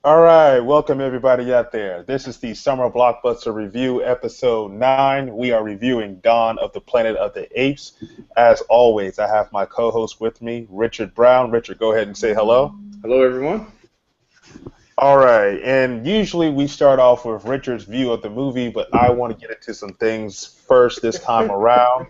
All right, welcome everybody out there. This is the Summer Blockbuster Review, Episode 9. We are reviewing Dawn of the Planet of the Apes. As always, I have my co host with me, Richard Brown. Richard, go ahead and say hello. Hello, everyone. All right, and usually we start off with Richard's view of the movie, but I want to get into some things first this time around.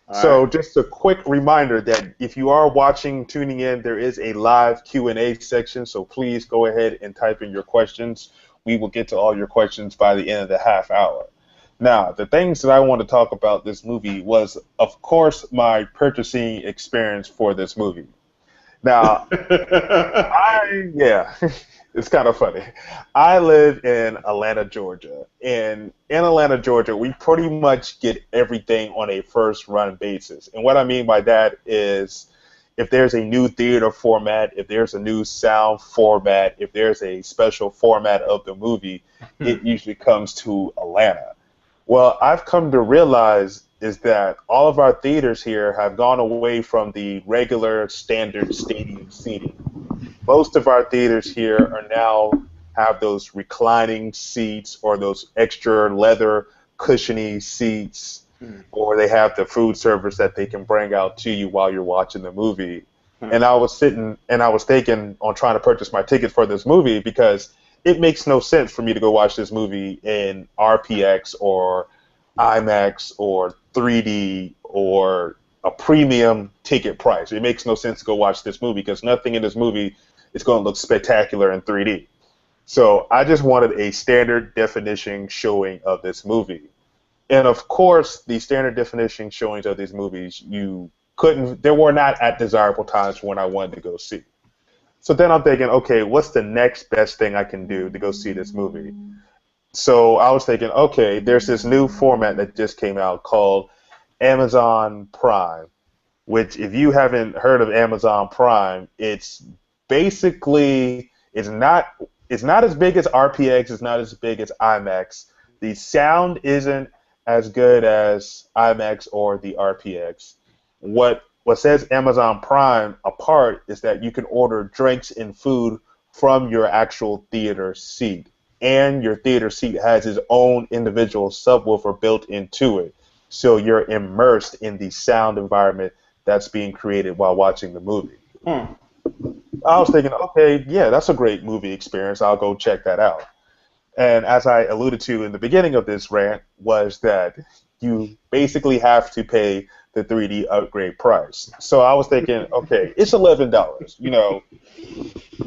All right. So just a quick reminder that if you are watching, tuning in, there is a live Q&A section, so please go ahead and type in your questions. We will get to all your questions by the end of the half hour. Now, the things that I want to talk about this movie was, of course, my purchasing experience for this movie. Now, yeah, it's kind of funny. I live in Atlanta, Georgia, and in Atlanta, Georgia, we pretty much get everything on a first run basis. And what I mean by that is if there's a new theater format, if there's a new sound format, if there's a special format of the movie, it usually comes to Atlanta. Well, I've come to realize is that all of our theaters here have gone away from the regular standard stadium seating. Most of our theaters here are now have those reclining seats or those extra leather cushiony seats, or they have the food service that they can bring out to you while you're watching the movie. And I was sitting and I was thinking on trying to purchase my ticket for this movie because it makes no sense for me to go watch this movie in RPX or IMAX or 3D or a premium ticket price. It makes no sense to go watch this movie because nothing in this movie is going to look spectacular in 3D. So I just wanted a standard definition showing of this movie. And of course, the standard definition showings of these movies, they were not at desirable times when I wanted to go see. So then I'm thinking, okay, what's the next best thing I can do to go see this movie? So I was thinking, okay, there's this new format that just came out called Amazon Prime, which if you haven't heard of Amazon Prime, it's basically it's not as big as RPX, it's not as big as IMAX. The sound isn't as good as IMAX or the RPX. What sets Amazon Prime apart is that you can order drinks and food from your actual theater seat. And your theater seat has its own individual subwoofer built into it. So you're immersed in the sound environment that's being created while watching the movie. Hmm. I was thinking, okay, yeah, that's a great movie experience. I'll go check that out. And as I alluded to in the beginning of this rant, was that you basically have to pay the 3D upgrade price. So I was thinking, okay, it's $11.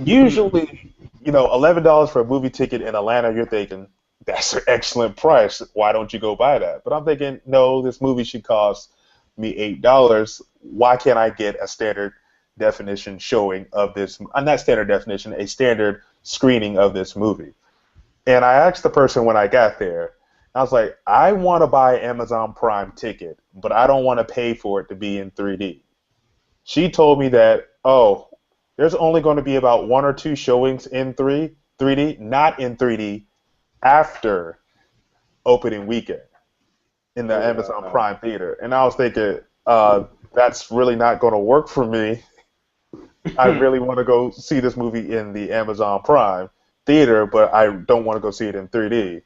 Usually, $11 for a movie ticket in Atlanta, you're thinking that's an excellent price. Why don't you go buy that? But I'm thinking, no, this movie should cost me $8. Why can't I get a standard definition showing of this? Not standard definition, a standard screening of this movie. And I asked the person when I got there, I was like, I want to buy an Amazon Prime ticket, but I don't want to pay for it to be in 3D. She told me that, oh, there's only going to be about one or two showings in 3D, not in 3D, after opening weekend in the Oh, Amazon wow. Prime theater. And I was thinking, that's really not going to work for me. I really want to go see this movie in the Amazon Prime theater, but I don't want to go see it in 3D.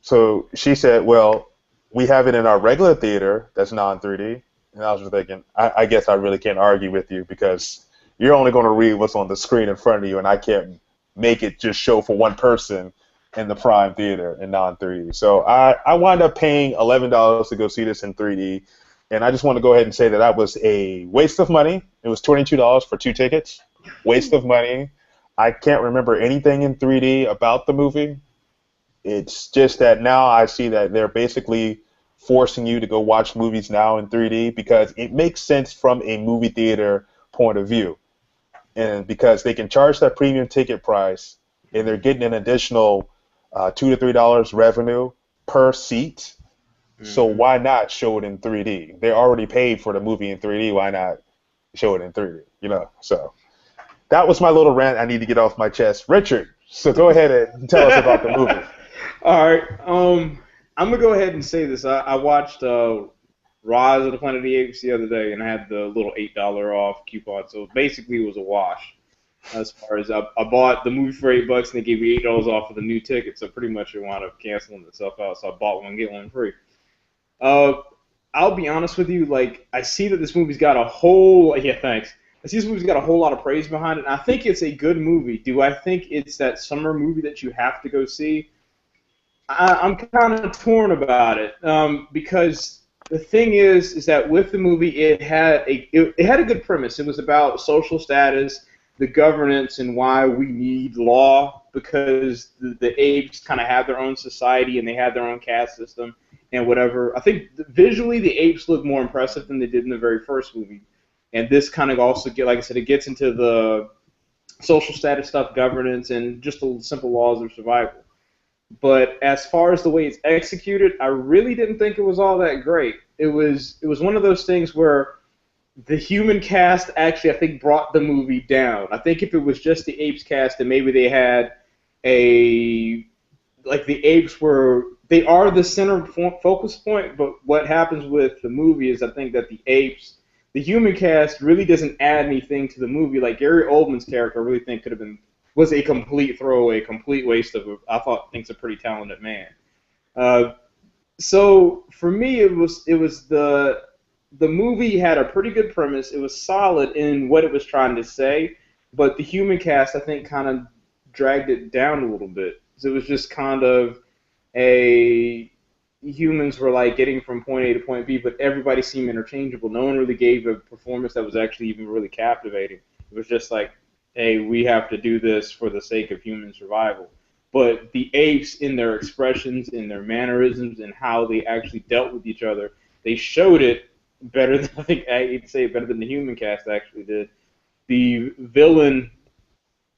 So she said, well, we have it in our regular theater that's non 3D. And I was just thinking, I guess I really can't argue with you because you're only going to read what's on the screen in front of you, and I can't make it just show for one person in the Prime Theater in non 3D. So I wound up paying $11 to go see this in 3D. And I just want to go ahead and say that that was a waste of money. It was $22 for two tickets. Waste of money. I can't remember anything in 3D about the movie. It's just that now I see that they're basically forcing you to go watch movies now in 3D because it makes sense from a movie theater point of view. And because they can charge that premium ticket price and they're getting an additional $2 to $3 revenue per seat. So Hmm. why not show it in 3D? They already paid for the movie in 3D. Why not show it in 3D? So that was my little rant I need to get off my chest. Richard, so go ahead and tell us about the movie. All right. I'm gonna go ahead and say this. I watched Rise of the Planet of the Apes the other day, and I had the little $8 off coupon. So basically, it was a wash. As far as I bought the movie for $8 and they gave me $8 off of the new ticket, so pretty much it wound up canceling itself out. So I bought one get one free. Uh, I'll be honest with you, like I see that this movie's got a whole yeah thanks. I see this movie's got a whole lot of praise behind it, and I think it's a good movie. Do I think it's that summer movie that you have to go see? I'm kind of torn about it because the thing is that with the movie it had a good premise. It was about social status, the governance, and why we need law because the apes kind of have their own society and they have their own caste system and whatever. I think visually the apes look more impressive than they did in the very first movie, and this kind of also like I said, it gets into the social status stuff, governance, and just the simple laws of survival. But as far as the way it's executed, I really didn't think it was all that great. It was one of those things where the human cast actually I think brought the movie down. I think if it was just the apes cast and maybe they had a like the apes were they are the center focus point, but what happens with the movie is I think that the human cast really doesn't add anything to the movie. Like Gary Oldman's character, I really think could have been was a complete throwaway, complete waste of. I thought thinks a pretty talented man. Uh, so for me, it was the movie had a pretty good premise. It was solid in what it was trying to say, but the human cast I think kind of dragged it down a little bit. So it was just kind of a humans were like getting from point A to point B, but everybody seemed interchangeable. No one really gave a performance that was actually even really captivating. It was just like, hey, we have to do this for the sake of human survival. But the apes, in their expressions, in their mannerisms, and how they actually dealt with each other, they showed it better than I think I'd say better than the human cast actually did. The villain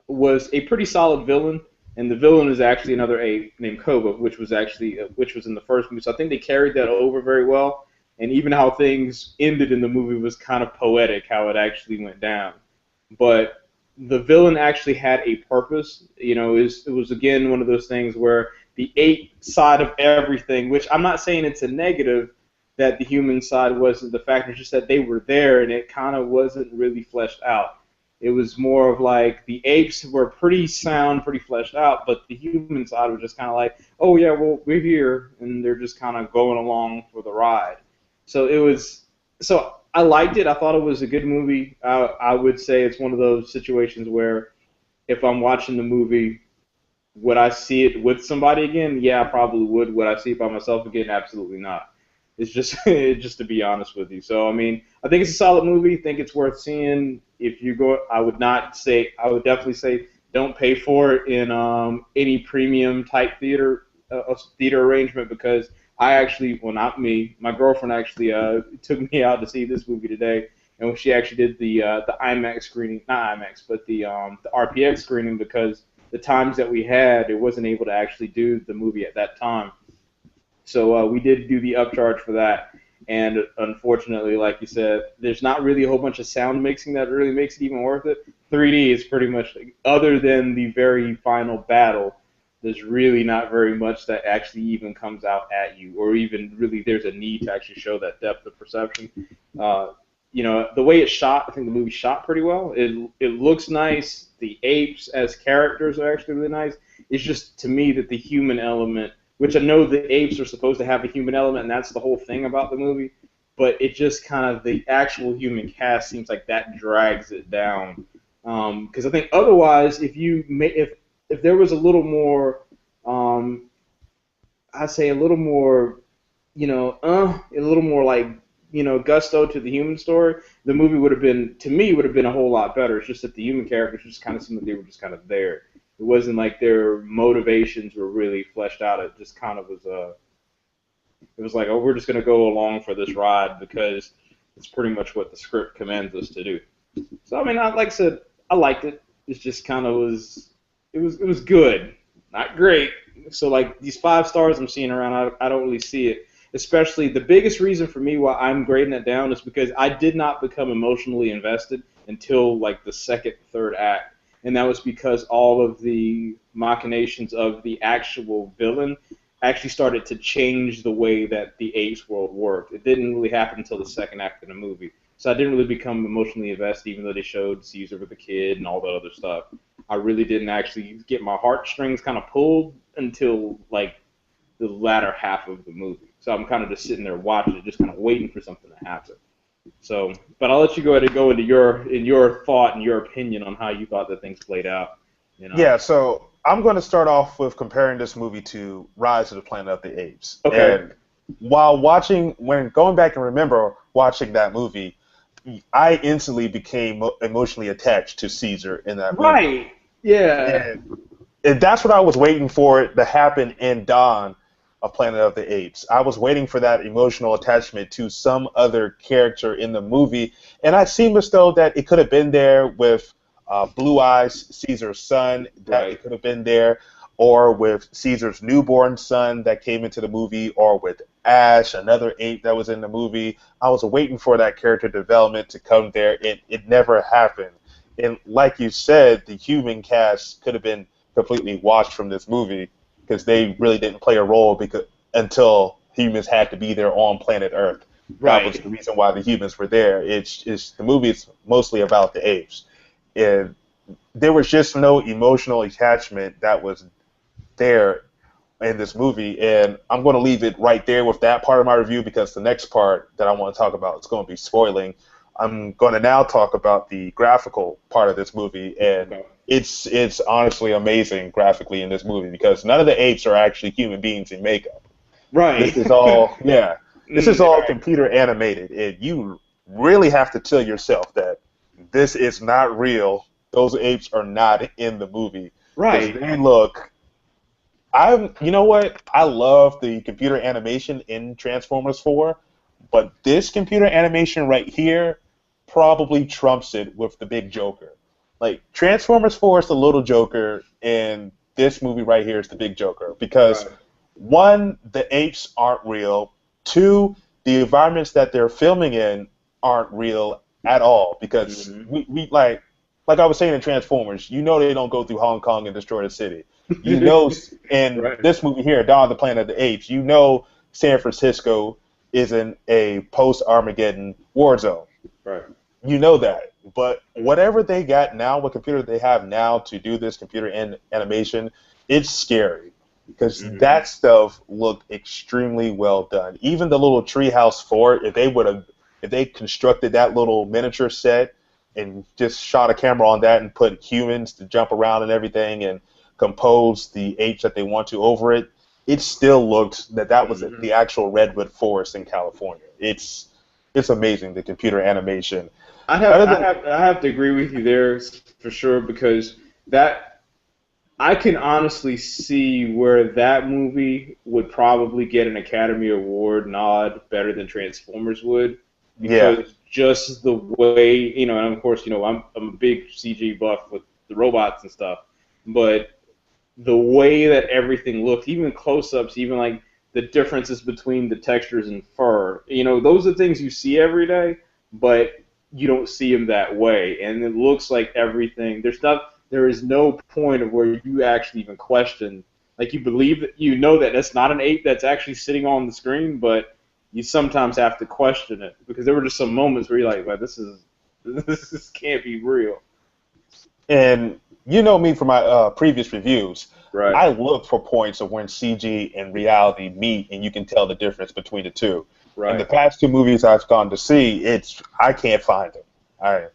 was a pretty solid villain, and the villain is actually another ape named Koba, which was in the first movie. So I think they carried that over very well, and even how things ended in the movie was kind of poetic how it actually went down. But the villain actually had a purpose. It was again one of those things where the ape side of everything, which I'm not saying it's a negative that the human side wasn't the factor, it's just that they were there and it kind of wasn't really fleshed out. It was more of like the apes were pretty sound, pretty fleshed out, but the human side was just kind of like, oh yeah, well we're here, and they're just kind of going along for the ride. So it was, so I liked it. I thought it was a good movie. I would say it's one of those situations where if I'm watching the movie, would I see it with somebody again? Yeah, I probably would. Would I see it by myself again? Absolutely not. It's just just to be honest with you. So I mean, I think it's a solid movie. I think it's worth seeing. If you go, I would not say. I would definitely say don't pay for it in any premium type theater arrangement because I actually, well, not me, my girlfriend actually took me out to see this movie today, and she actually did the IMAX screening, not IMAX, but the RPX screening because the times that we had, it wasn't able to actually do the movie at that time. So we did do the upcharge for that. And unfortunately, like you said, there's not really a whole bunch of sound mixing that really makes it even worth it. 3D is pretty much, other than the very final battle, there's really not very much that actually even comes out at you, or even really there's a need to actually show that depth of perception. Uh, the way it's shot, I think the movie's shot pretty well. It looks nice. The apes as characters are actually really nice. It's just to me that the human element, which I know the apes are supposed to have a human element, and that's the whole thing about the movie, but it just kind of the actual human cast seems like that drags it down. Because I think otherwise, if there was a little more, I say a little more, a little more like gusto to the human story, the movie would have been to me would have been a whole lot better. It's just that the human characters just kind of seemed like they were just kind of there. It wasn't like their motivations were really fleshed out. It just kind of was it was like, oh, we're just going to go along for this ride because it's pretty much what the script commands us to do. So I mean, like I said, I liked it. It just kind of it was good, not great. So like these 5 stars I'm seeing around, I don't really see it. Especially the biggest reason for me why I'm grading it down is because I did not become emotionally invested until like the second, third act, and that was because all of the machinations of the actual villain actually started to change the way that the apes world worked. It didn't really happen until the second act of the movie. So I didn't really become emotionally invested, even though they showed Caesar with the kid and all that other stuff. I really didn't actually get my heartstrings kind of pulled until like the latter half of the movie. So I'm kind of just sitting there watching it, just kind of waiting for something to happen. So, but I'll let you go ahead and go into your thought and your opinion on how you thought that things played out. You know. Yeah, so I'm going to start off with comparing this movie to Rise of the Planet of the Apes. Okay. And when going back and remember watching that movie, I instantly became emotionally attached to Caesar in that movie. Right. Yeah. And that's what I was waiting for it to happen in Dawn of Planet of the Apes. I was waiting for that emotional attachment to some other character in the movie, and it seemed as though that it could have been there with Blue Eyes, Caesar's son, that Right. it could have been there, or with Caesar's newborn son that came into the movie, or with Ash, another ape that was in the movie. I was waiting for that character development to come there, and it never happened. And like you said, the human cast could have been completely washed from this movie because they really didn't play a role until humans had to be there on planet Earth. That was Right. the reason why the humans were there. It's the movie is mostly about the apes, and there was just no emotional attachment that was there in this movie. And I'm going to leave it right there with that part of my review because the next part that I want to talk about is going to be spoiling. I'm going to now talk about the graphical part of this movie, and Okay. it's honestly amazing graphically in this movie because none of the apes are actually human beings in makeup. Right. This is all, yeah, this is all Right. computer animated, and you really have to tell yourself that this is not real. Those apes are not in the movie because Right. they look. You know what? I love the computer animation in Transformers 4, but this computer animation right here probably trumps it with the big Joker. Like Transformers 4 is the little Joker, and this movie right here is the big Joker because Right. one, the apes aren't real. Two, the environments that they're filming in aren't real at all because Mhm. we like I was saying in Transformers, you know they don't go through Hong Kong and destroy the city. You know, in Right. this movie here, Dawn of the Planet of the Apes, you know San Francisco is in a post-Armageddon war zone. Right. You know that. But whatever they got now, what computer they have now to do this computer animation, it's scary because Mhm. that stuff looked extremely well done. Even the little treehouse fort, if they constructed that little miniature set and just shot a camera on that and put humans to jump around and everything and compose the apes that they want to over it, it still looked that was Mhm. the actual redwood forest in California. It's amazing the computer animation. I have Other I than have I have to agree with you there for sure because that I can honestly see where that movie would probably get an Academy Award nod better than Transformers would yeah, because just the way and of course I'm a big CG buff with the robots and stuff, but the way that everything looked, even close-ups, even like the differences between the textures and fur, those are things you see every day, but you don't see them that way. And it looks like everything. There is no point of where you actually even question, like you believe that that that's not an ape that's actually sitting on the screen, but you sometimes have to question it because there were just some moments where you're like, well, this can't be real. and you know me from my previous reviews. Right. I look for points of when CG and reality meet, and you can tell the difference between the two. In the Right. past two movies I've gone to see, I can't find them. I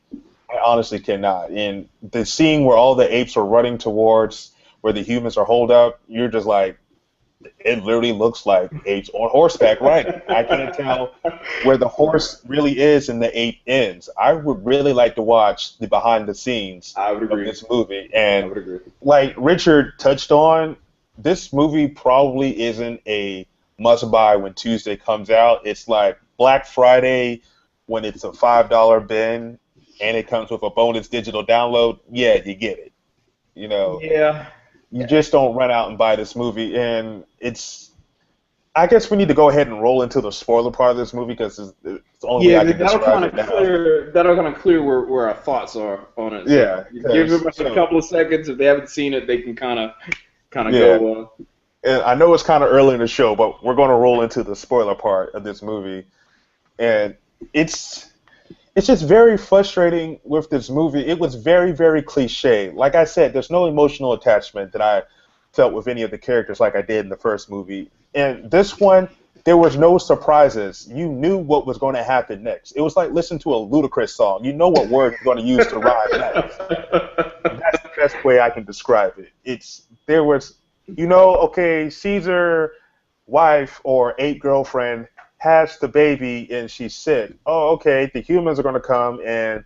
honestly cannot. In the scene where all the apes are running towards where the humans are holed up, you're just like, it literally looks like apes on horseback riding. I can't tell where the horse really is and the ape ends. I would really like to watch the behind the scenes I would of agree. this movie. I And would agree. like Richard touched on, this movie probably isn't a must buy when Tuesday comes out. It's like Black Friday when it's a $5 bin and it comes with a bonus digital download. Yeah, you get it. You know, Yeah. you just don't run out and buy this movie. And I guess we need to go ahead and roll into the spoiler part of this movie because it's the only way Yeah, I can describe it now. that'll kind of clear where our thoughts are on it. So Yeah, give because them a couple of seconds if they haven't seen it, they can kind of yeah, go. and I know it's kind of early in the show, but we're going to roll into the spoiler part of this movie, and it's it's just very frustrating with this movie. It was very, very cliche. Like I said, there's no emotional attachment that I felt with any of the characters like I did in the first movie. And this one, there was no surprises. You knew what was going to happen next. It was like listening to a Ludacris song. You know what word you're going to use to rhyme next. That's the best way I can describe it. There was, okay, Caesar wife or ape girlfriend has the baby and she's sick. Oh, okay, the humans are going to come and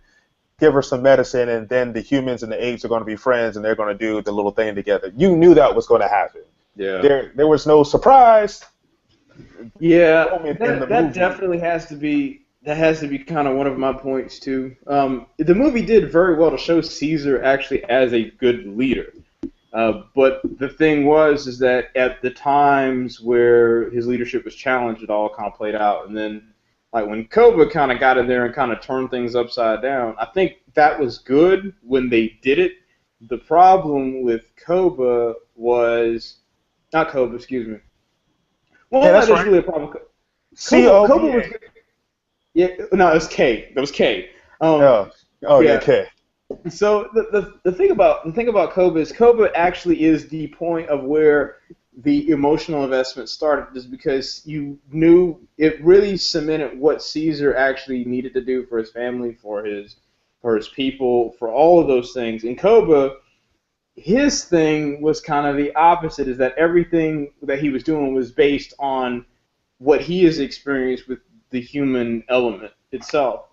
give her some medicine, and then the humans and the apes are going to be friends, and they're going to do the little thing together. You knew that was going to happen. Yeah. There was no surprise. Yeah, Moment in the that movie. definitely has to be kind of one of my points too. The movie did very well to show Caesar actually as a good leader. But the thing is that at the times where his leadership was challenged, it all kind of played out. And then, like when Koba kind of got in there and kind of turned things upside down, I think that was good when they did it. The problem with Koba was not Koba, excuse me. Well, Yeah, that's that is right. really a problem. Koba was COBA. good. Yeah, no, it was K. That was K. Yeah, Yeah. okay. So the thing about Koba is Koba actually is the point of where the emotional investment started, is because you knew it really cemented what Caesar actually needed to do for his family, for his people, for all of those things. And Koba, his thing was kind of the opposite, is that everything that he was doing was based on what he has experienced with the human element itself.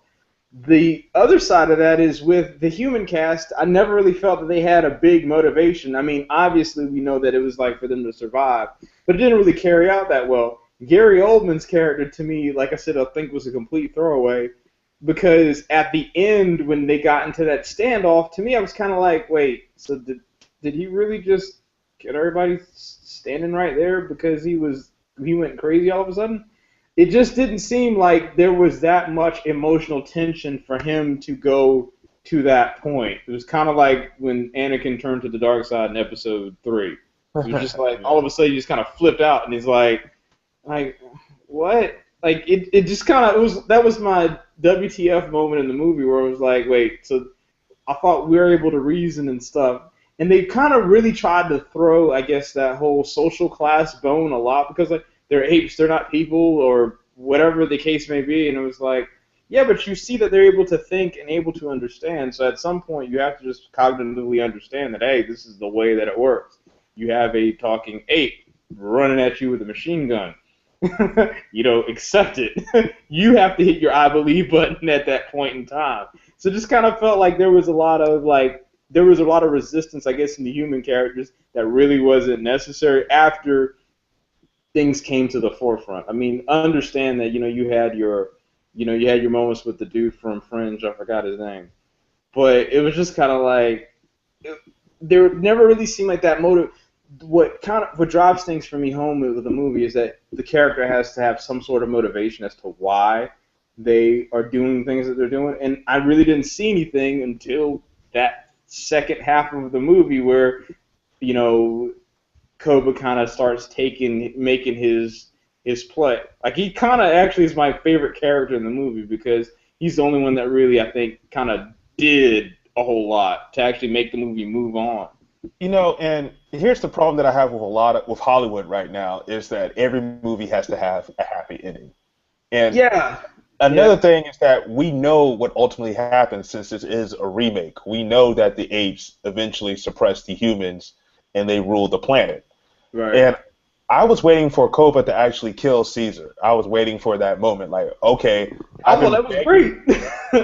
The other side of that is with the human cast, I never really felt that they had a big motivation. I mean, obviously we know that it was like for them to survive, but it didn't really carry out that well. Gary Oldman's character, to me, like I said, I think was a complete throwaway, because at the end when they got into that standoff, to me I was kind of like, wait, so did he really just get everybody standing right there because he went crazy all of a sudden? It just didn't seem like there was that much emotional tension for him to go to that point. It was kind of like when Anakin turned to the dark side in Episode 3. It was just like all of a sudden he just kind of flipped out and he's like what? Like it just kind of that was my WTF moment in the movie where it was like, wait, so I thought we were able to reason and stuff. And they kind of really tried to throw, I guess, that whole social class bone a lot, because like they're apes, they're not people, or whatever the case may be. And it was like, yeah, but you see that they're able to think and able to understand. So at some point, you have to just cognitively understand that, hey, this is the way that it works. You have a talking ape running at you with a machine gun. Accept it. You have to hit your I believe button at that point in time. So it just kind of felt like there was a lot of resistance, I guess, in the human characters that really wasn't necessary after things came to the forefront. I mean, understand that you had your moments with the dude from Fringe. I forgot his name, but it was just kind of like there never really seemed like that motive. What drives things for me home with the movie is that the character has to have some sort of motivation as to why they are doing things that they're doing, and I really didn't see anything until that second half of the movie where Koba kind of starts making his play. Like, he kind of actually is my favorite character in the movie, because he's the only one that really, I think, kind of did a whole lot to actually make the movie move on. And here's the problem that I have with Hollywood right now, is that every movie has to have a happy ending. And Yeah. another thing is that we know what ultimately happens, since this is a remake. We know that the apes eventually suppress the humans and they rule the planet. Right. And I was waiting for Koba to actually kill Caesar. I was waiting for that moment. Like, okay, that was great.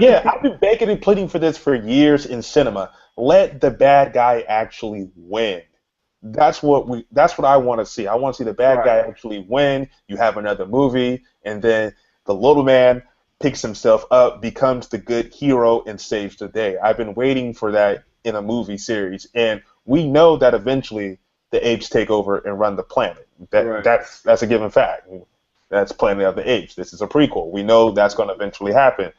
Yeah, I've been begging and pleading for this for years in cinema. Let the bad guy actually win. That's what I want to see. I want to see the bad guy actually win. You have another movie, and then the little man picks himself up, becomes the good hero, and saves the day. I've been waiting for that in a movie series, and we know that eventually the apes take over and run the planet. That's a given fact. That's Planet of the Apes. This is a prequel. We know that's going to eventually happen.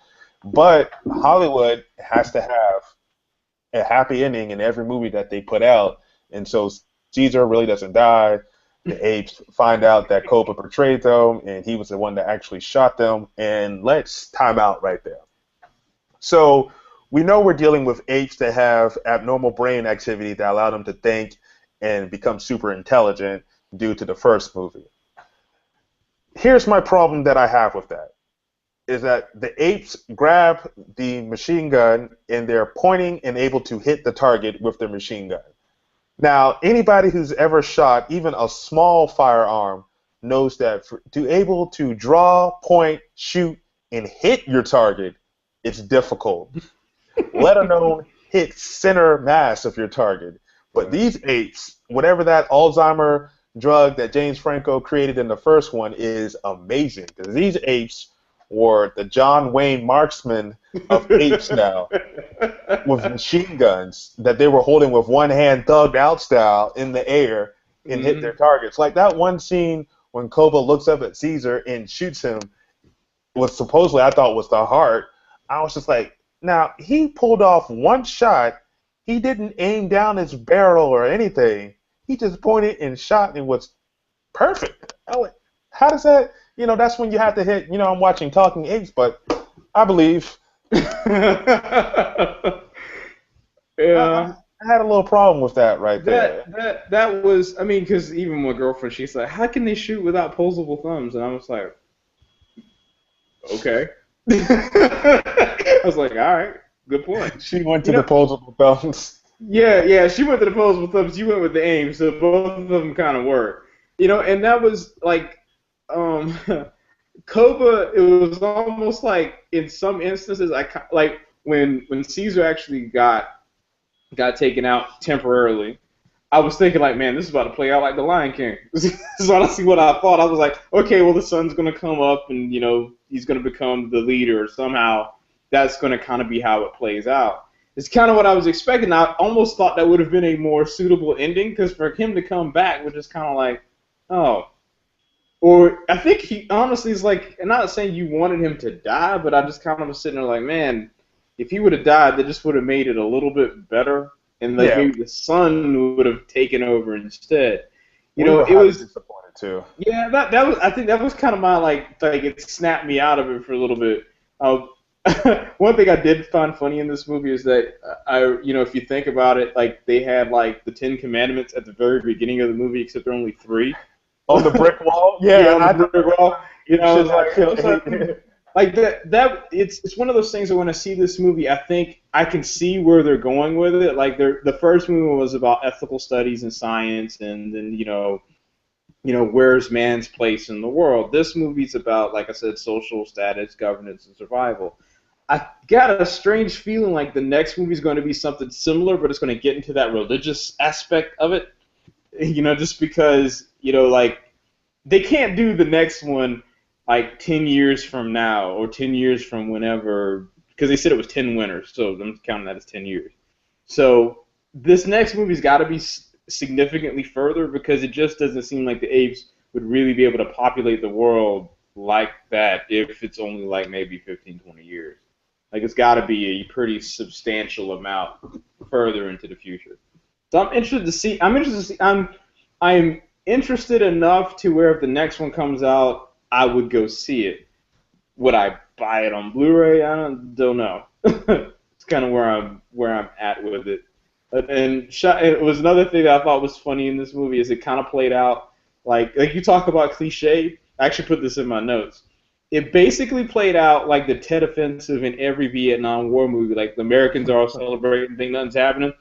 But Hollywood has to have a happy ending in every movie that they put out. And so Caesar really doesn't die. The apes find out that Koba betrayed them, and he was the one that actually shot them. And let's time out right there. So we know we're dealing with apes that have abnormal brain activity that allow them to think and become super intelligent due to the first movie. Here's my problem that I have with that is that the apes grab the machine gun and they're pointing and able to hit the target with their machine gun. Now, anybody who's ever shot even a small firearm knows that to able to draw, point, shoot, and hit your target, it's difficult. Let alone hit center mass of your target. But these apes, whatever that Alzheimer drug that James Franco created in the first one is amazing. Because these apes were the John Wayne marksmen of apes now, with machine guns that they were holding with one hand, thugged out style, in the air and hit their targets. Like that one scene when Koba looks up at Caesar and shoots him, was supposedly I thought was the heart. I was just like, now he pulled off one shot. He didn't aim down his barrel or anything. He just pointed and shot and it was perfect. How does that? You know, that's when you have to hit. You know, I'm watching Talking Apes, but I believe. Yeah. I had a little problem with that right there. That was, I mean, because even my girlfriend, she's like, how can they shoot without posable thumbs? And I was like, okay. I was like, all right, good point. She went to the posable thumbs. Yeah, she went to the posable thumbs. You went with the aim, so both of them kind of work. You know, and that was like, Koba. It was almost like in some instances, like when Caesar actually got taken out temporarily. I was thinking like, man, this is about to play out like the Lion King. This is honestly what I thought. I was like, okay, well the son's gonna come up and you know he's gonna become the leader somehow. That's gonna kind of be how it plays out. It's kind of what I was expecting. I almost thought that would have been a more suitable ending because for him to come back was just kind of like, oh. Or I think he honestly is like, and not saying you wanted him to die, but I just kind of was sitting there like, man, if he would have died, they just would have made it a little bit better, and like maybe the son would have taken over instead. You know, it was disappointed too. Yeah, that was. I think that was kind of my like it snapped me out of it for a little bit. One thing I did find funny in this movie is that if you think about it, like they had like the 10 Commandments at the very beginning of the movie, except there are only 3. On the brick wall? Yeah, on the brick wall. You know, like that. It's one of those things that when I see this movie, I think I can see where they're going with it. Like the first movie was about ethical studies and science, and then where's man's place in the world. This movie's about, like I said, social status, governance, and survival. I got a strange feeling like the next movie's going to be something similar, but it's going to get into that religious aspect of it. You know, just because, like, they can't do the next one, like, 10 years from now or 10 years from whenever, because they said it was 10 winters, so I'm counting that as 10 years. So this next movie's got to be significantly further because it just doesn't seem like the apes would really be able to populate the world like that if it's only, like, maybe 15, 20 years. Like, it's got to be a pretty substantial amount further into the future. So I'm interested to see. I'm interested enough to where if the next one comes out, I would go see it. Would I buy it on Blu-ray? I don't know. It's kind of where I'm at with it. And it was another thing that I thought was funny in this movie is it kind of played out like you talk about cliche. I actually put this in my notes. It basically played out like the Tet Offensive in every Vietnam War movie. Like the Americans are all celebrating, think nothing's happening.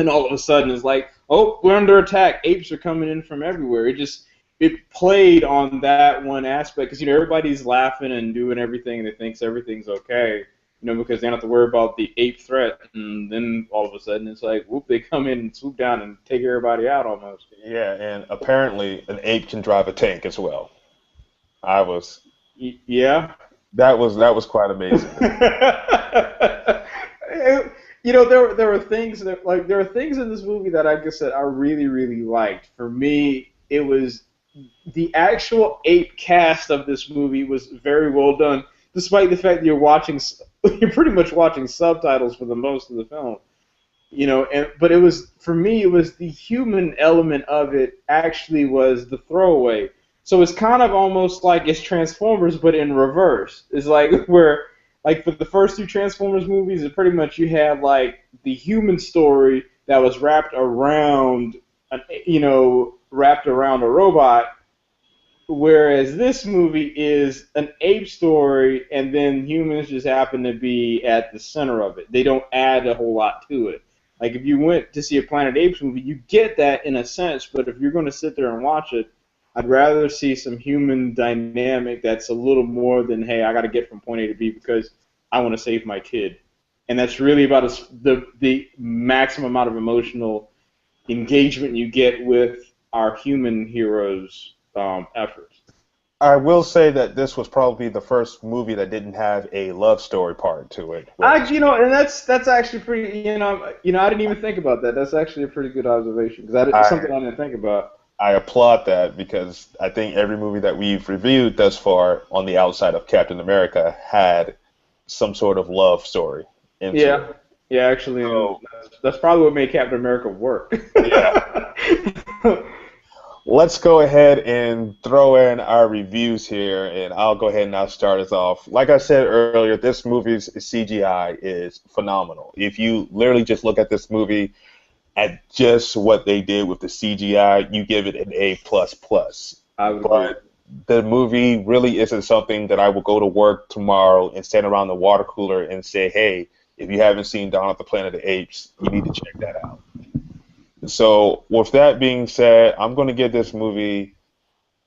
And all of a sudden, it's like, oh, we're under attack. Apes are coming in from everywhere. It played on that one aspect because everybody's laughing and doing everything and they thinks everything's okay, because they don't have to worry about the ape threat. And then all of a sudden, it's like, whoop, they come in and swoop down and take everybody out almost. Yeah, and apparently an ape can drive a tank as well. Yeah. That was quite amazing. There were things in this movie that I guess that I really, really liked. For me, it was the actual ape cast of this movie was very well done, despite the fact that you're pretty much watching subtitles for the most of the film. But it was, for me, it was the human element of it actually was the throwaway. So it's kind of almost like it's Transformers, but in reverse. It's like where like for the first two Transformers movies, it pretty much you had like the human story that was wrapped around, wrapped around a robot. Whereas this movie is an ape story, and then humans just happen to be at the center of it. They don't add a whole lot to it. Like if you went to see a Planet Apes movie, you get that in a sense, but if you're going to sit there and watch it, I'd rather see some human dynamic that's a little more than, hey, I got to get from point A to B because I want to save my kid. And that's really about the maximum amount of emotional engagement you get with our human heroes' efforts. I will say that this was probably the first movie that didn't have a love story part to it. And that's actually pretty. I didn't even think about that. That's actually a pretty good observation because it's something I didn't think about. I applaud that because I think every movie that we've reviewed thus far on the outside of Captain America had some sort of love story into it. Yeah, actually, that's probably what made Captain America work. Yeah. Let's go ahead and throw in our reviews here, and I'll go ahead and I'll start us off. Like I said earlier, this movie's CGI is phenomenal. If you literally just look at this movie at just what they did with the CGI, you give it an A++. But the movie really isn't something that I will go to work tomorrow and stand around the water cooler and say, hey, if you haven't seen Dawn of the Planet of the Apes, you need to check that out. So with that being said, I'm going to give this movie,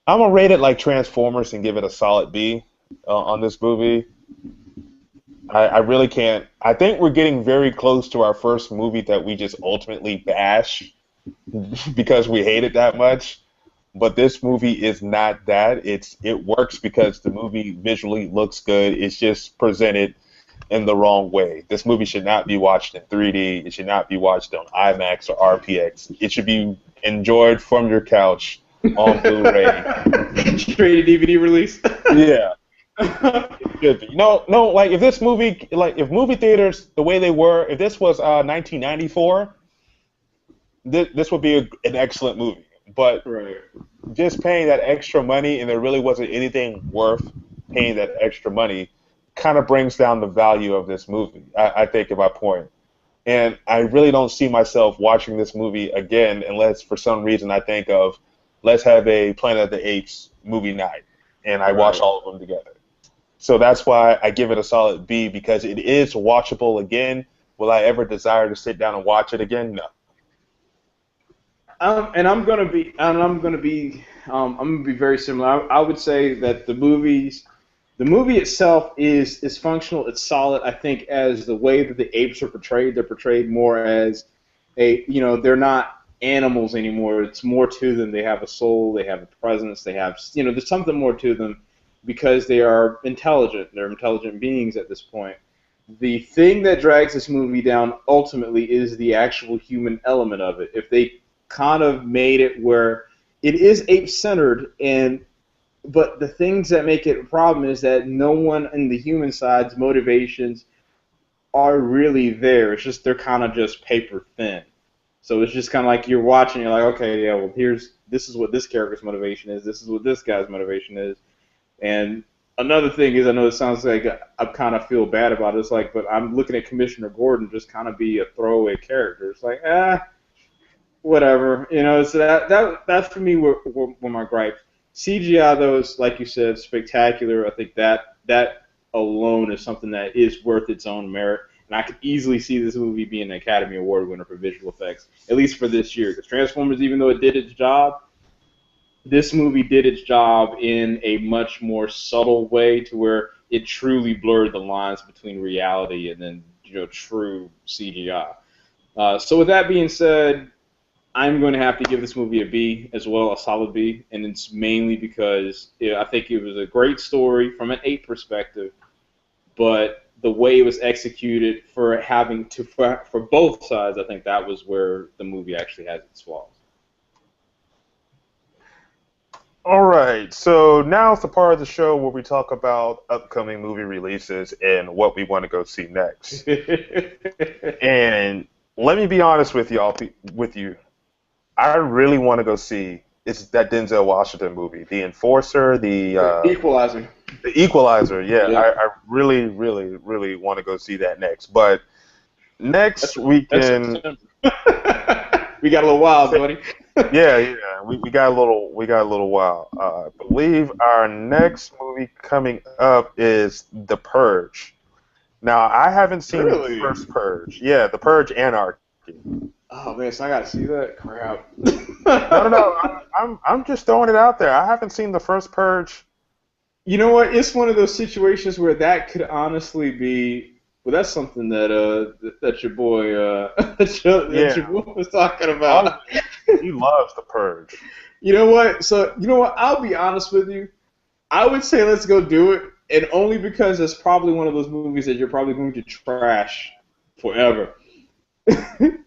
I'm going to rate it like Transformers and give it a solid B on this movie. I really can't. I think we're getting very close to our first movie that we just ultimately bash because we hate it that much. But this movie is not that. It works because the movie visually looks good. It's just presented in the wrong way. This movie should not be watched in 3D. It should not be watched on IMAX or RPX. It should be enjoyed from your couch on Blu-ray. Straight to DVD release. Yeah. It should be. No, like if this movie, like if movie theaters, the way they were, if this was 1994, this would be an excellent movie. But just paying that extra money, and there really wasn't anything worth paying that extra money, kind of brings down the value of this movie, I think, at my point. And I really don't see myself watching this movie again unless for some reason I think of, let's have a Planet of the Apes movie night, and I watch all of them together. So that's why I give it a solid B, because it is watchable again. Will I ever desire to sit down and watch it again? No. I'm gonna be very similar. I would say that the movie itself is functional. It's solid. I think as the way that the apes are portrayed, they're portrayed more as they're not animals anymore. It's more to them. They have a soul. They have a presence. They have, there's something more to them because they are intelligent. They're intelligent beings at this point. The thing that drags this movie down ultimately is the actual human element of it. If they kind of made it where it is ape-centered, but the things that make it a problem is that no one in the human side's motivations are really there. It's just they're kind of just paper thin. So it's just kind of like you're watching, you're like, okay, yeah, well, this is what this character's motivation is. This is what this guy's motivation is. And another thing is, I know it sounds like I kind of feel bad about it. It's like, but I'm looking at Commissioner Gordon just kind of be a throwaway character. It's like, whatever, So that's for me where my gripes. CGI, though, is, like you said, spectacular. I think that alone is something that is worth its own merit. And I could easily see this movie being an Academy Award winner for visual effects, at least for this year. Because Transformers, even though it did its job, this movie did its job in a much more subtle way to where it truly blurred the lines between reality and then true CGI. So with that being said, I'm going to have to give this movie a B as well, a solid B, and it's mainly because I think it was a great story from an ape perspective, but the way it was executed for both sides, I think that was where the movie actually has its flaws. All right, so now it's the part of the show where we talk about upcoming movie releases and what we want to go see next. And let me be honest with you. I really want to go see It's that Denzel Washington movie, The Enforcer, Equalizer. the Equalizer. Yeah, Yeah. I really, really, really want to go see that next. But next That's weekend, September. We got a little wild, buddy. yeah, we got a little while. I believe our next movie coming up is The Purge. Now, I haven't seen the Really? first Purge. Yeah, The Purge Anarchy. Oh man, so I gotta see that crap. No. I'm just throwing it out there. I haven't seen the first Purge. You know what? It's one of those situations where that could honestly be. Well, that's something that your boy that your Yeah, boy was talking about. he loves The Purge. You know what? So you know what? I'll be honest with you. I would say let's go do it, and only because it's probably one of those movies that you're probably going to trash forever.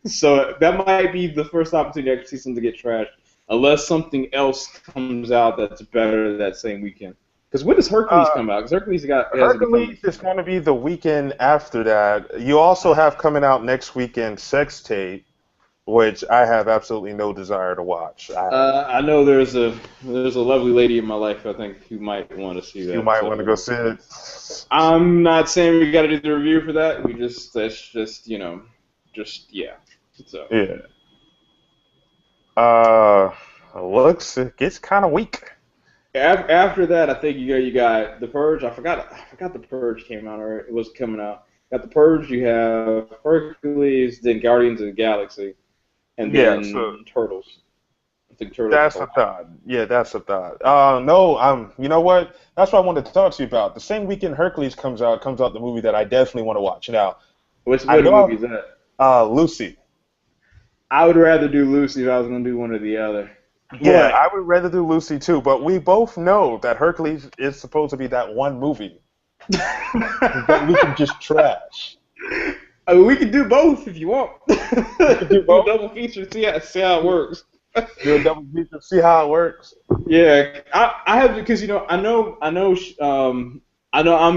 So that might be the first opportunity I can see something get trashed, unless something else comes out that's better that same weekend. Because when does Hercules come out? Because Hercules hasn't become. Hercules is going to be the weekend after that. You also have coming out next weekend Sex Tape, which I have absolutely no desire to watch. I know there's a lovely lady in my life I think who might want to see that. You might So want to go see it. I'm not saying we got to do the review for that. That's just yeah. So Yeah. Looks it gets kind of weak. after that, I think you got The Purge. I forgot The Purge came out or it was coming out. Got The Purge. You have Hercules, then Guardians of the Galaxy, and Yeah, then so Turtles. I think Turtles. that's a thought. Yeah, that's a thought. No, you know what? That's what I wanted to talk to you about. The same weekend Hercules comes out the movie that I definitely want to watch. Now, What I movie know is that? Lucy. I would rather do Lucy if I was going to do one or the other. Yeah, But I would rather do Lucy too, but we both know that Hercules is supposed to be that one movie that we can just trash. I mean, we can do both if you want. We can do Do a both. double feature. See how it works. Do a double feature, see how it works. Yeah, I have because I know I'm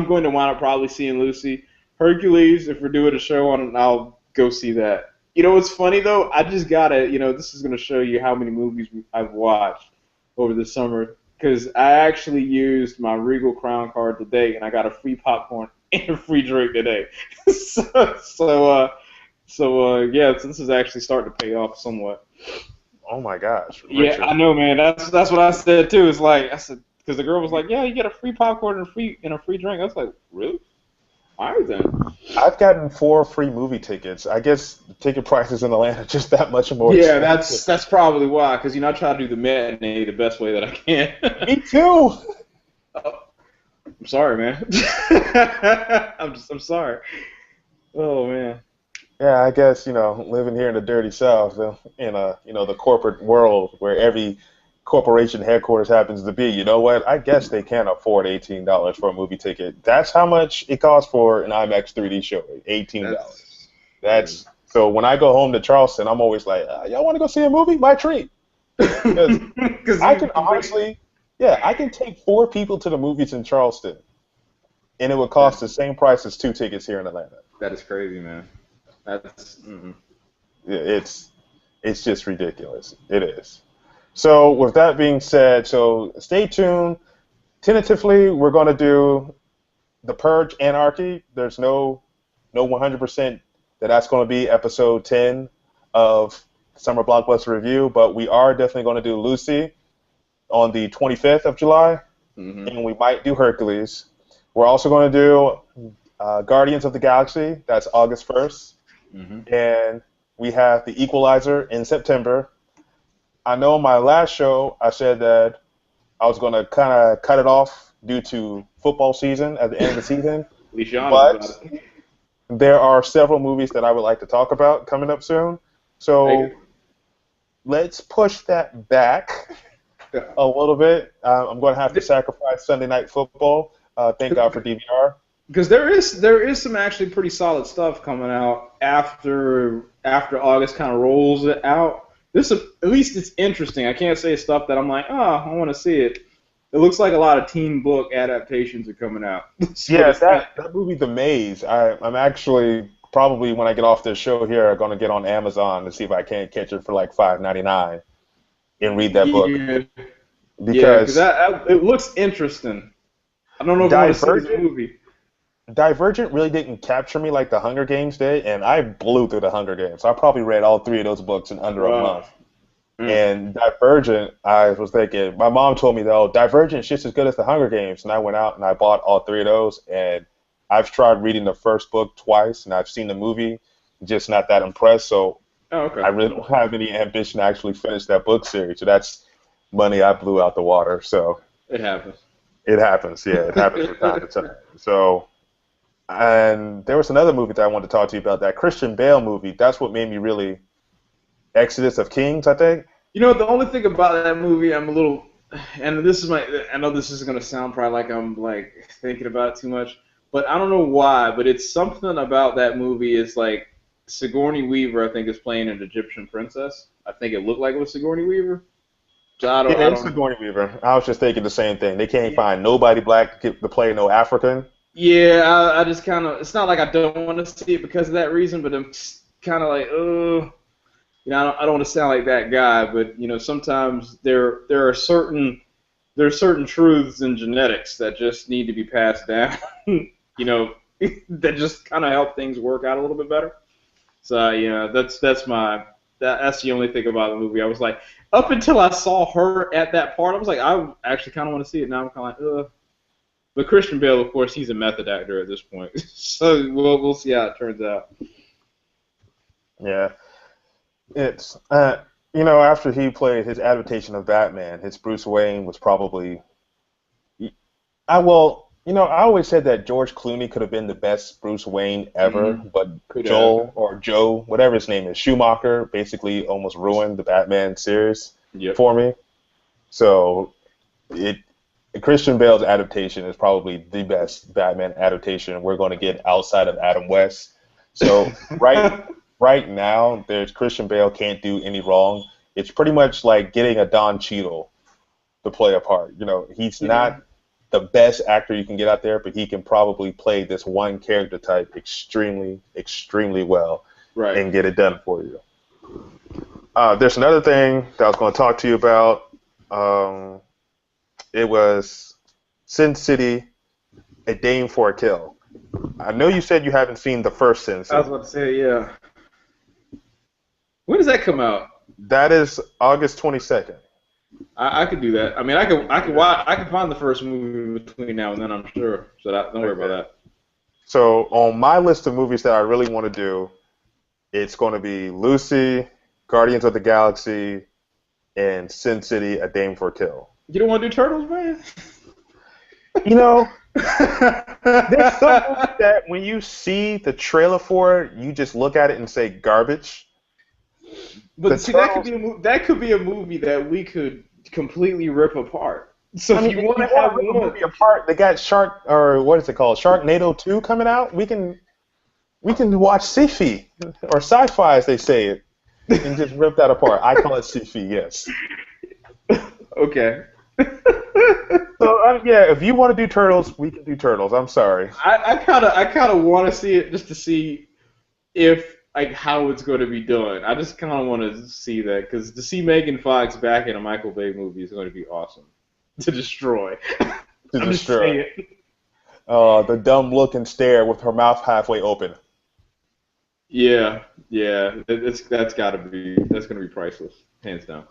going to wind up probably seeing Lucy. Hercules, if we're doing a show on it, I'll go see that. You know what's funny though? I just gotta, this is gonna show you how many movies I've watched over the summer because I actually used my Regal Crown card today and I got a free popcorn and a free drink today. Yeah, so this is actually starting to pay off somewhat. Oh my gosh, Yeah, Richard. I know, man. That's what I said too. It's like I said because the girl was like, "Yeah, you get a free popcorn and a free drink." I was like, "Really? All right then." I've gotten 4 free movie tickets. I guess ticket prices in Atlanta are just that much more Yeah, expensive. that's probably why. Because I try to do the matinee the best way that I can. Me too. Oh, I'm sorry, man. I'm sorry. Oh man. Yeah, I guess, living here in the dirty South, in the corporate world where every corporation headquarters happens to be, you know what? I guess they can afford $18 for a movie ticket. That's how much it costs for an IMAX 3D show, $18. That's. That's so when I go home to Charleston, I'm always like, y'all want to go see a movie? My treat. Because Because I can honestly, yeah, I can take 4 people to the movies in Charleston, and it would cost the same price as 2 tickets here in Atlanta. that is crazy, man. That's. Yeah, it's just ridiculous. It is. So with that being said, so stay tuned. Tentatively, we're going to do The Purge Anarchy. There's no 100% that's going to be episode 10 of Summer Blockbuster Review, but we are definitely going to do Lucy on the 25th of July, Mm-hmm. and we might do Hercules. We're also going to do Guardians of the Galaxy. That's August 1st. Mm-hmm. And we have The Equalizer in September. I know in my last show I said that I was going to kind of cut it off due to football season at the end of the season, At least you're honest but about it. there are several movies that I would like to talk about coming up soon. So let's push that back a little bit. I'm going to have to sacrifice Sunday Night Football. Thank God for DVR. Because there is some actually pretty solid stuff coming out after August kind of rolls it out. At least it's interesting. I can't say stuff that I'm like, oh, I want to see it. It looks like a lot of teen book adaptations are coming out. So Yeah, it's that movie, The Maze. I'm actually probably when I get off this show here, going to get on Amazon to see if I can't catch it for like $5.99. and read that book Yeah, yeah, because because it looks interesting. I don't know if I want to see it as a Divergent movie. Divergent really didn't capture me like the Hunger Games did, and I blew through the Hunger Games. I probably read all three of those books in under a Wow. month. Mm. And Divergent, I was thinking, my mom told me though, Divergent's just as good as the Hunger Games, and I went out and I bought all three of those, and I've tried reading the first book twice, and I've seen the movie, just not that impressed. So Oh, I okay. really don't have any ambition to actually finish that book series. So that's money I blew out the water. So It happens. it happens, yeah, it happens from time to time. So, and there was another movie that I wanted to talk to you about, that Christian Bale movie. That's what made me really Exodus of Kings, I think. You know, the only thing about that movie, I'm a little, and this is my, I know this is gonna sound probably like I'm like thinking about it too much, but I don't know why, but it's something about that movie is like Sigourney Weaver, I think, is playing an Egyptian princess. I think it looked like it was Sigourney Weaver. So Yeah, I it's don't. Sigourney Weaver. I was just thinking the same thing. They can't find nobody black to play no African. Yeah, I just kind of. It's not like I don't want to see it because of that reason, but I'm kind of like, oh, I don't want to sound like that guy, but sometimes there are certain truths in genetics that just need to be passed down. you know, that just kind of help things work out a little bit better. So that's the only thing about the movie. I was like, up until I saw her at that part, I was like, I actually kind of want to see it. Now I'm kind of like, ugh. But Christian Bale, of course, he's a method actor at this point. So we'll see how it turns out. Yeah, it's after he played his adaptation of Batman, his Bruce Wayne was probably I always said that George Clooney could have been the best Bruce Wayne ever, Mm-hmm. but Could have. Joel or Joe, whatever his name is, Schumacher, basically almost ruined the Batman series Yep. for me. So it Christian Bale's adaptation is probably the best Batman adaptation we're going to get outside of Adam West. So right now, there's Christian Bale can't do any wrong. It's pretty much like getting a Don Cheadle to play a part. He's Yeah. not the best actor you can get out there, but he can probably play this one character type extremely, extremely well Right. and get it done for you. There's another thing that I was going to talk to you about. Um, it was Sin City, A Dame for a Kill. I know you said you haven't seen the first Sin I was City. about to say, yeah. When does that come out? That is August 22nd. I could do that. I mean, I could find the first movie between now and then. I'm sure. So don't worry about Okay. that. So on my list of movies that I really want to do, it's going to be Lucy, Guardians of the Galaxy, and Sin City: A Dame for a Kill. You don't want to do Turtles, man? You know, there's some movies that when you see the trailer for it, you just look at it and say garbage. The But see, Turtles. that could be a movie that we could completely rip apart. So I if mean, you if want you to have want to rip a one, movie apart, they got Shark or what is it called? Sharknado 2 coming out. We can watch sci-fi or sci-fi as they say it, and just rip that apart. I call it sci-fi, yes. okay. So yeah, if you want to do Turtles, we can do Turtles. I'm sorry. I kind of want to see it just to see if like how it's going to be done. I just kind of want to see that because to see Megan Fox back in a Michael Bay movie is going to be awesome to destroy. To I'm just destroy. saying. The dumb look and stare with her mouth halfway open. Yeah, yeah, that's gonna be priceless, hands down.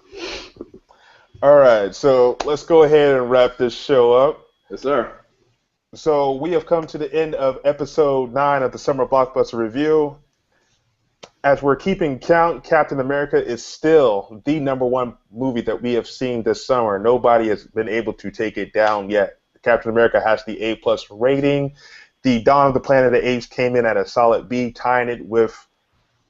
All right, so let's go ahead and wrap this show up. Yes, sir. So we have come to the end of episode 9 of the Summer Blockbuster Review. As we're keeping count, Captain America is still the #1 movie that we have seen this summer. Nobody has been able to take it down yet. Captain America has the A+ rating. The Dawn of the Planet of the Apes came in at a solid B, tying it with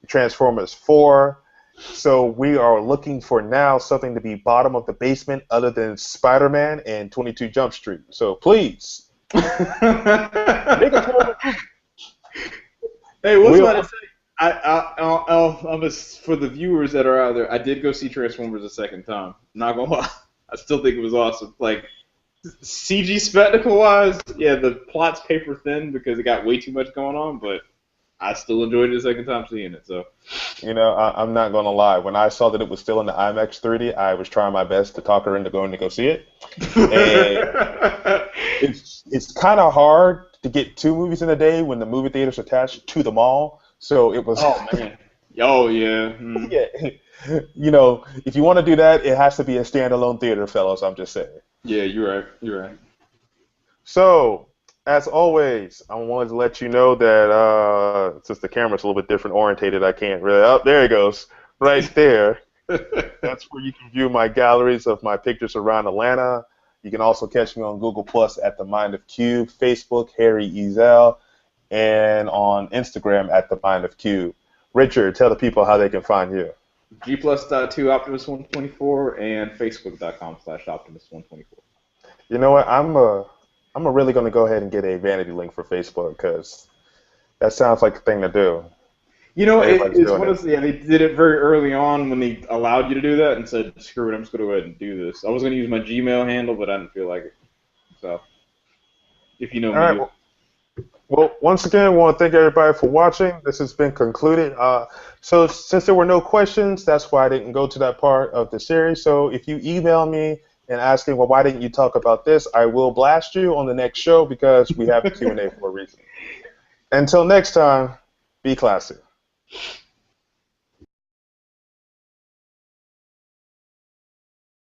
Transformers 4. So we are looking for now something to be bottom of the basement other than Spider-Man and 22 Jump Street. So please, make a 12 movie. Hey, what's We'll, about to say? For the viewers that are out there, I did go see Transformers a second time. Not gonna lie, I still think it was awesome. Like CG spectacle wise, yeah, the plot's paper thin because it got way too much going on, but I still enjoyed it the second time seeing it. So You know, I'm not gonna lie. When I saw that it was still in the IMAX 3D, I was trying my best to talk her into going to go see it. And it's kind of hard to get two movies in a day when the movie theater's attached to the mall. So it was, oh man, oh yeah. yeah. You know, if you want to do that, it has to be a standalone theater, fellas. I'm just saying. Yeah, you're right. You're right. So, as always, I wanted to let you know that since the camera's a little bit different orientated, I can't really. Oh, there it goes, right there. That's where you can view my galleries of my pictures around Atlanta. You can also catch me on Google Plus at The Mind of Cube, Facebook, Harry Ezel, and on Instagram at The Mind of Cube. Richard, tell the people how they can find you. G+2 Optimus124 and Facebook.com/Optimus124. You know what? I'm really going to go ahead and get a vanity link for Facebook because that sounds like the thing to do. You know, Everybody's it's doing one it. of the, yeah, they did it very early on when they allowed you to do that and said, screw it, I'm just going to go ahead and do this. I was going to use my Gmail handle, but I didn't feel like it. So, if you know All right. me, Well, once again, I want to thank everybody for watching. This has been concluded. So since there were no questions, that's why I didn't go to that part of the series. So if you email me and asking, well, why didn't you talk about this, I will blast you on the next show because we have a Q&A for a reason. Until next time, be classy.